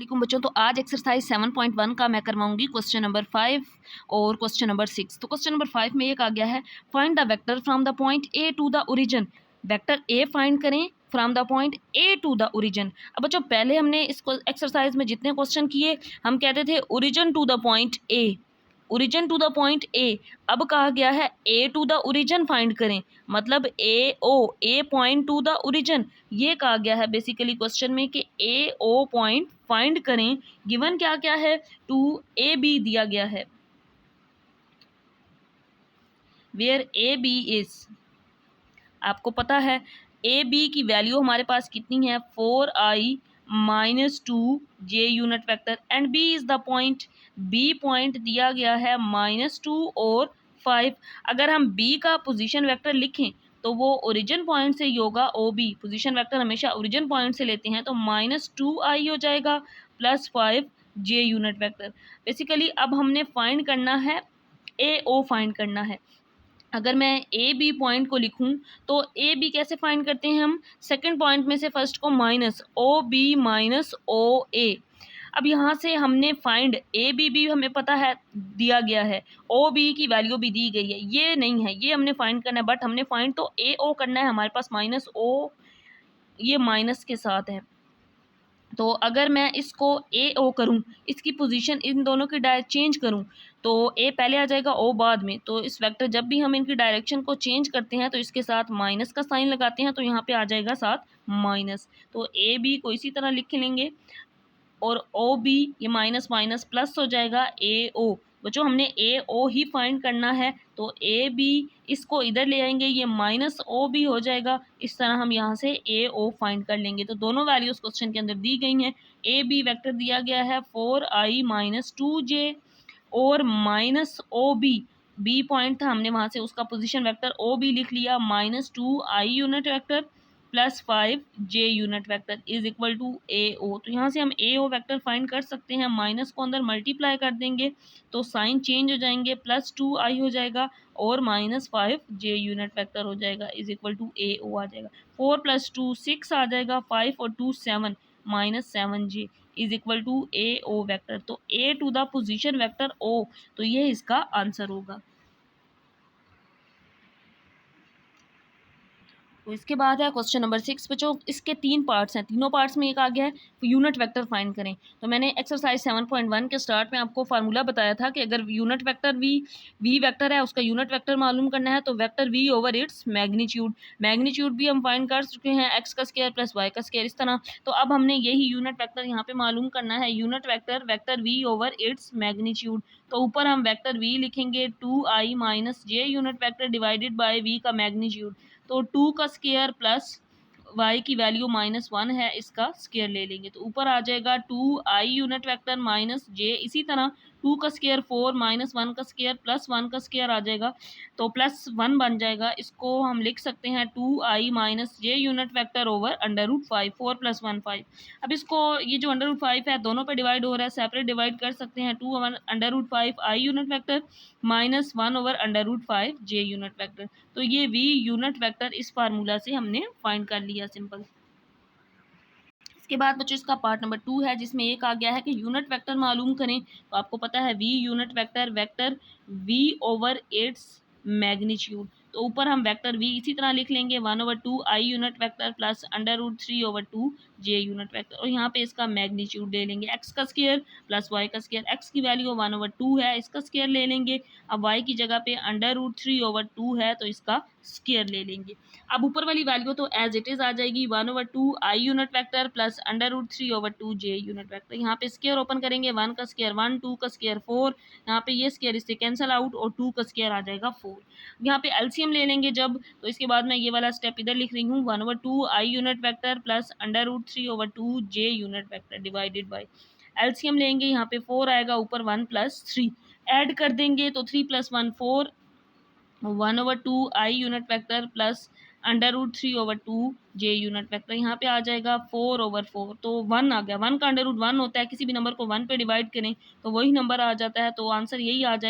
वालेकुम बच्चों। तो आज एक्सरसाइज 7.1 का मैं करवाऊंगी क्वेश्चन नंबर 5 और क्वेश्चन नंबर 6। तो क्वेश्चन नंबर 5 में ये कहा गया है find the vector from the point A to the origin. Vector A find करें from the point A to the origin. अब बच्चों पहले हमने इस एक्सरसाइज में जितने क्वेश्चन किए हम कहते थे origin to the point A, origin to the point A. अब कहा गया है A to the origin find करें, मतलब A point to the origin. ये कहा गया है बेसिकली क्वेश्चन में कि ए ओ पॉइंट फाइंड करें। गिवन क्या क्या है, टू ए बी दिया गया है, वेयर ए बी इज, आपको पता है ए बी की वैल्यू हमारे पास कितनी है 4i - 2j unit vector and B is the point. B point दिया गया है -2 और 5। अगर हम बी का पोजीशन वेक्टर लिखें तो वो ओरिजिन पॉइंट से ही होगा। ओ बी पोजीशन वेक्टर हमेशा ओरिजिन पॉइंट से लेते हैं, तो -2i हो जाएगा plus 5j unit vector. Basically अब हमने फाइंड करना है ए ओ फाइंड करना है। अगर मैं ए बी पॉइंट को लिखूं तो ए बी कैसे फाइंड करते हैं हम, सेकंड पॉइंट में से फर्स्ट को minus O B minus O ए। अब यहाँ से हमने फाइंड ए बी हमें पता है दिया गया है, ओ बी की वैल्यू भी दी गई है, ये नहीं है, ये हमने फाइंड करना है। बट हमने फाइंड तो ए ओ करना है, हमारे पास माइनस ओ ये माइनस के साथ है। तो अगर मैं इसको ए ओ करूँ, इसकी पोजीशन इन दोनों की चेंज करूँ तो ए पहले आ जाएगा ओ बाद में। तो इस वेक्टर जब भी हम इनकी डायरेक्शन को चेंज करते हैं तो इसके साथ माइनस का साइन लगाते हैं, तो यहाँ पे आ जाएगा साथ माइनस। तो ए बी को इसी तरह लिख लेंगे और ओ बी ये माइनस माइनस प्लस हो जाएगा ए ओ। बच्चों हमने ए ओ ही फाइंड करना है, तो ए बी इसको इधर ले आएंगे, ये माइनस ओ बी हो जाएगा। इस तरह हम यहाँ से ए ओ फाइंड कर लेंगे। तो दोनों वैल्यूज क्वेश्चन के अंदर दी गई हैं। ए बी वैक्टर दिया गया है 4i - 2j और माइनस ओ बी पॉइंट था, हमने वहाँ से उसका पोजीशन वेक्टर ओ बी लिख लिया, -2i unit vector plus 5j unit vector is equal to A O. तो यहाँ से हम ए ओ वैक्टर फाइंड कर सकते हैं। माइनस को अंदर मल्टीप्लाई कर देंगे तो साइन चेंज हो जाएंगे, +2i हो जाएगा और -5j यूनिट वेक्टर हो जाएगा इज इक्वल टू ए ओ आ जाएगा। 4 + 2 6 आ जाएगा, 5 और 2 7 -7j is equal to A O vector. तो A to the position vector O, तो ये इसका आंसर होगा। तो इसके बाद है क्वेश्चन नंबर 6। बच्चों इसके 3 पार्ट्स हैं, तीनों पार्ट्स में एक आ गया है यूनिट वेक्टर फाइंड करें। तो मैंने एक्सरसाइज 7.1 के स्टार्ट में आपको फार्मूला बताया था कि अगर यूनिट वेक्टर वी वेक्टर है, उसका यूनिट वेक्टर मालूम करना है तो vector v over its magnitude भी हम फाइंड कर चुके हैं, एक्स का स्क्वायर प्लस वाई का स्क्वायर इस तरह। तो अब हमने यही यूनिट वेक्टर यहाँ पे मालूम करना है, unit vector v over its magnitude. तो ऊपर हम वेक्टर वी लिखेंगे 2i - j unit vector divided by v का मैग्नीट्यूड। तो 2 का स्क्वायर प्लस y की वैल्यू -1 है, इसका स्क्वायर ले लेंगे तो ऊपर आ जाएगा 2i unit vector minus j। इसी तरह 2 का स्क्वायर 4 -1 का स्क्वायर प्लस 1 का स्क्वायर आ जाएगा, तो +1 बन जाएगा। इसको हम लिख सकते हैं 2i - j unit vector over √5, 4 + 1 5। अब इसको ये जो √5 है दोनों पे डिवाइड हो रहा है, सेपरेट डिवाइड कर सकते हैं। 2 over √5 i unit vector -1 over √5 j unit vector. तो ये v यूनिट वेक्टर इस फार्मूला से हमने फाइंड कर लिया सिंपल। इसके बाद बच्चों इसका पार्ट नंबर 2 है जिसमें एक आ गया है कि यूनिट वेक्टर मालूम करें। तो आपको पता है v unit vector v over its magnitude. तो ऊपर हम वेक्टर v इसी तरह लिख लेंगे 1/2 i unit vector plus √3/2 j unit vector, और यहाँ पे इसका मैग्नीट्यूड ले लेंगे x का स्क्वायर प्लस y का स्क्वायर। x की वैल्यू 1/2 है, इसका स्क्वायर ले लेंगे। अब y की जगह पे √3/2 है तो इसका स्क्वायर ले लेंगे। अब ऊपर वाली वैल्यू तो एज इट इज आ जाएगी 1/2 i unit vector plus √3/2 j unit vector. यहाँ पे स्क्वायर ओपन करेंगे, 1 का स्क्वायर 1, 2 का स्क्वायर 4, यहाँ पे ये स्क्वायर इससे कैंसिल आउट और 2 का स्क्वायर आ जाएगा 4। यहाँ पे एलसीएम ले लेंगे जब, तो इसके बाद मैं ये वाला स्टेप इधर लिख रही हूँ 1/2 i unit vector plus √3/2 j unit vector divided by LCM लेंगे। यहाँ पे 4 आएगा, ऊपर 1 + 3 ऐड कर देंगे तो 3 + 1 4, 1/2 i unit vector plus √3/2 j unit vector. यहाँ पे आ जाएगा 4/4, तो 1 आ गया। 1 का √1 होता है, किसी भी नंबर को 1 पे डिवाइड करें तो वही नंबर आ जाता है, तो आंसर यही आ जाएगा।